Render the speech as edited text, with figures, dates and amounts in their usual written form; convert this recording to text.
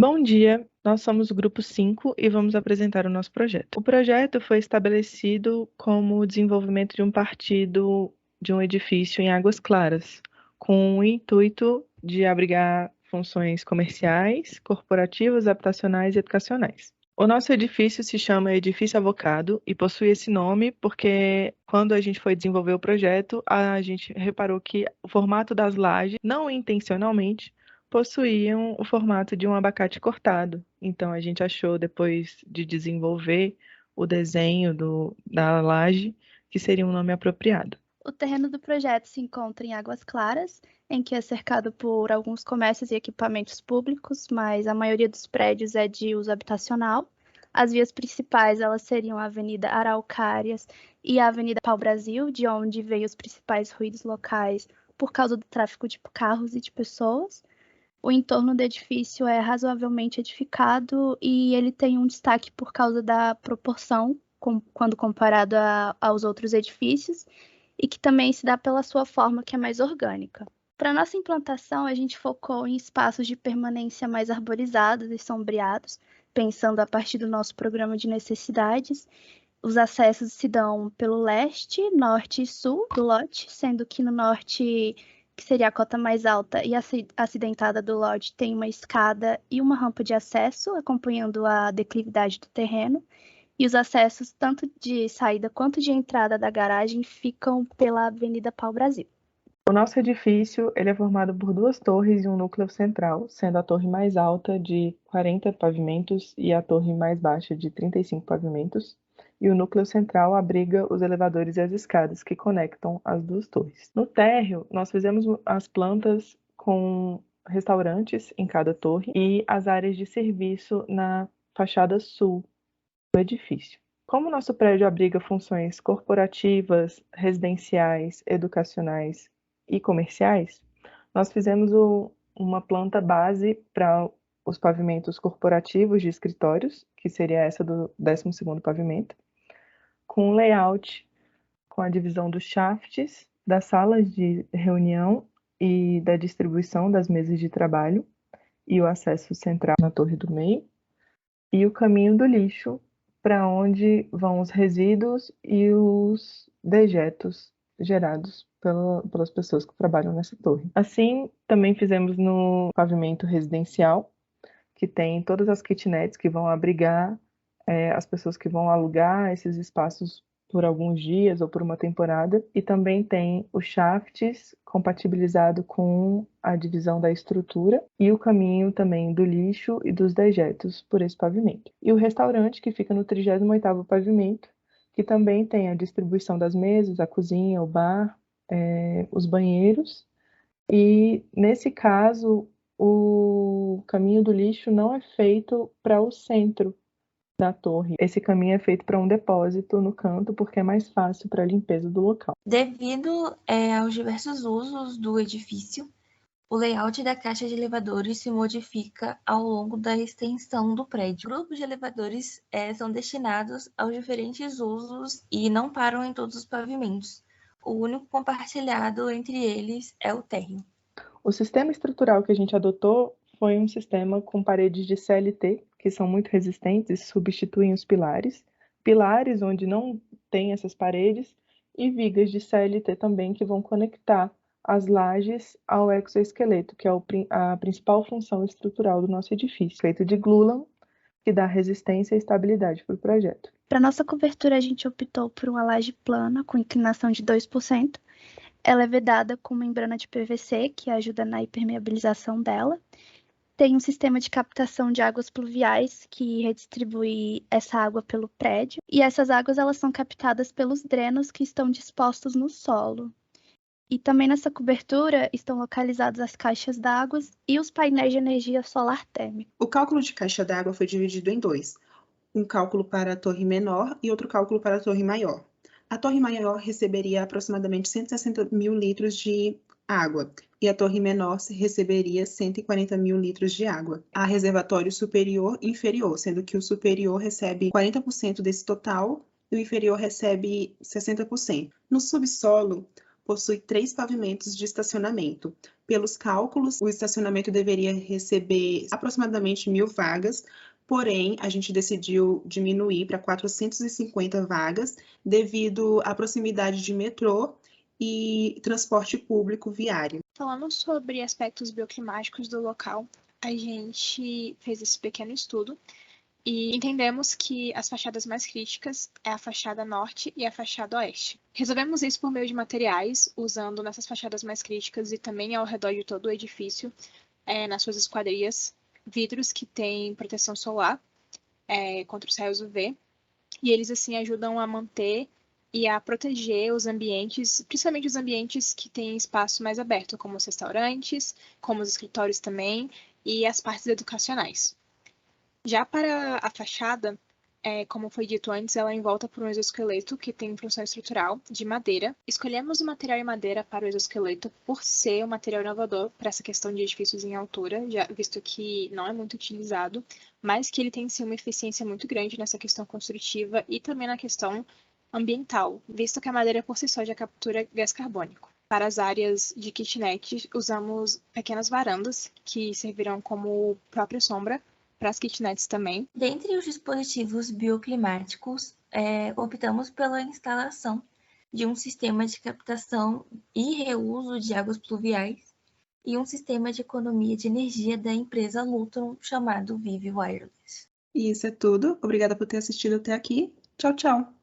Bom dia, nós somos o grupo 5 e vamos apresentar o nosso projeto. O projeto foi estabelecido como o desenvolvimento de um partido de um edifício em Águas Claras, com o intuito de abrigar funções comerciais, corporativas, habitacionais e educacionais. O nosso edifício se chama Edifício Avocado e possui esse nome porque quando a gente foi desenvolver o projeto, a gente reparou que o formato das lajes, não intencionalmente, possuíam o formato de um abacate cortado. Então a gente achou, depois de desenvolver o desenho da laje, que seria um nome apropriado. O terreno do projeto se encontra em Águas Claras, em que é cercado por alguns comércios e equipamentos públicos, mas a maioria dos prédios é de uso habitacional. As vias principais elas seriam a Avenida Araucárias e a Avenida Pau-Brasil, de onde veio os principais ruídos locais por causa do tráfego de carros e de pessoas. O entorno do edifício é razoavelmente edificado e ele tem um destaque por causa da proporção, quando comparado aos outros edifícios, e que também se dá pela sua forma, que é mais orgânica. Para nossa implantação, a gente focou em espaços de permanência mais arborizados e sombreados, pensando a partir do nosso programa de necessidades. Os acessos se dão pelo leste, norte e sul do lote, sendo que no norte, que seria a cota mais alta e acidentada do lote, tem uma escada e uma rampa de acesso, acompanhando a declividade do terreno. E os acessos, tanto de saída quanto de entrada da garagem, ficam pela Avenida Pau-Brasil. O nosso edifício ele é formado por duas torres e um núcleo central, sendo a torre mais alta de 40 pavimentos e a torre mais baixa de 35 pavimentos, e o núcleo central abriga os elevadores e as escadas que conectam as duas torres. No térreo, nós fizemos as plantas com restaurantes em cada torre e as áreas de serviço na fachada sul do edifício. Como nosso prédio abriga funções corporativas, residenciais, educacionais e comerciais, nós fizemos uma planta base para os pavimentos corporativos de escritórios, que seria essa do 12º pavimento, com um layout com a divisão dos shafts, das salas de reunião e da distribuição das mesas de trabalho e o acesso central na torre do meio, e o caminho do lixo, para onde vão os resíduos e os dejetos gerados pelas pessoas que trabalham nessa torre. Assim, também fizemos no pavimento residencial, que tem todas as kitnets que vão abrigar as pessoas que vão alugar esses espaços por alguns dias ou por uma temporada, e também tem os shafts compatibilizado com a divisão da estrutura e o caminho também do lixo e dos dejetos por esse pavimento. E o restaurante, que fica no 38º pavimento, que também tem a distribuição das mesas, a cozinha, o bar, os banheiros, e nesse caso o caminho do lixo não é feito para o centro da torre. Esse caminho é feito para um depósito no canto, porque é mais fácil para a limpeza do local. Devido aos diversos usos do edifício, o layout da caixa de elevadores se modifica ao longo da extensão do prédio. Grupos de elevadores são destinados aos diferentes usos e não param em todos os pavimentos. O único compartilhado entre eles é o térreo. O sistema estrutural que a gente adotou foi um sistema com paredes de CLT, que são muito resistentes e substituem os pilares. Pilares onde não tem essas paredes e vigas de CLT também que vão conectar as lajes ao exoesqueleto, que é a principal função estrutural do nosso edifício, feito de glulam, que dá resistência e estabilidade para o projeto. Para nossa cobertura, a gente optou por uma laje plana com inclinação de 2%. Ela é vedada com membrana de PVC, que ajuda na impermeabilização dela. Tem um sistema de captação de águas pluviais que redistribui essa água pelo prédio. E essas águas elas são captadas pelos drenos que estão dispostos no solo. E também nessa cobertura estão localizadas as caixas d'água e os painéis de energia solar térmica. O cálculo de caixa d'água foi dividido em dois. Um cálculo para a torre menor e outro cálculo para a torre maior. A torre maior receberia aproximadamente 160 mil litros de água e a torre menor receberia 140 mil litros de água. Há reservatório superior e inferior, sendo que o superior recebe 40% desse total e o inferior recebe 60%. No subsolo, possui 3 pavimentos de estacionamento. Pelos cálculos, o estacionamento deveria receber aproximadamente 1.000 vagas, porém, a gente decidiu diminuir para 450 vagas devido à proximidade de metrô e transporte público viário. Falando sobre aspectos bioclimáticos do local, a gente fez esse pequeno estudo e entendemos que as fachadas mais críticas é a fachada norte e a fachada oeste. Resolvemos isso por meio de materiais, usando nessas fachadas mais críticas e também ao redor de todo o edifício, nas suas esquadrias, vidros que têm proteção solar contra os raios UV, e eles assim ajudam a manter e a proteger os ambientes, principalmente os ambientes que têm espaço mais aberto, como os restaurantes, como os escritórios também, e as partes educacionais. Já para a fachada, como foi dito antes, ela é envolta por um exoesqueleto que tem função estrutural de madeira. Escolhemos o material em madeira para o exoesqueleto por ser um material inovador para essa questão de edifícios em altura, já visto que não é muito utilizado, mas que ele tem sim uma eficiência muito grande nessa questão construtiva e também na questão ambiental, visto que a madeira por si só já captura gás carbônico. Para as áreas de kitnet, usamos pequenas varandas que servirão como própria sombra para as kitnets também. Dentre os dispositivos bioclimáticos, optamos pela instalação de um sistema de captação e reuso de águas pluviais e um sistema de economia de energia da empresa Lutron chamado Vive Wireless. E isso é tudo. Obrigada por ter assistido até aqui. Tchau, tchau!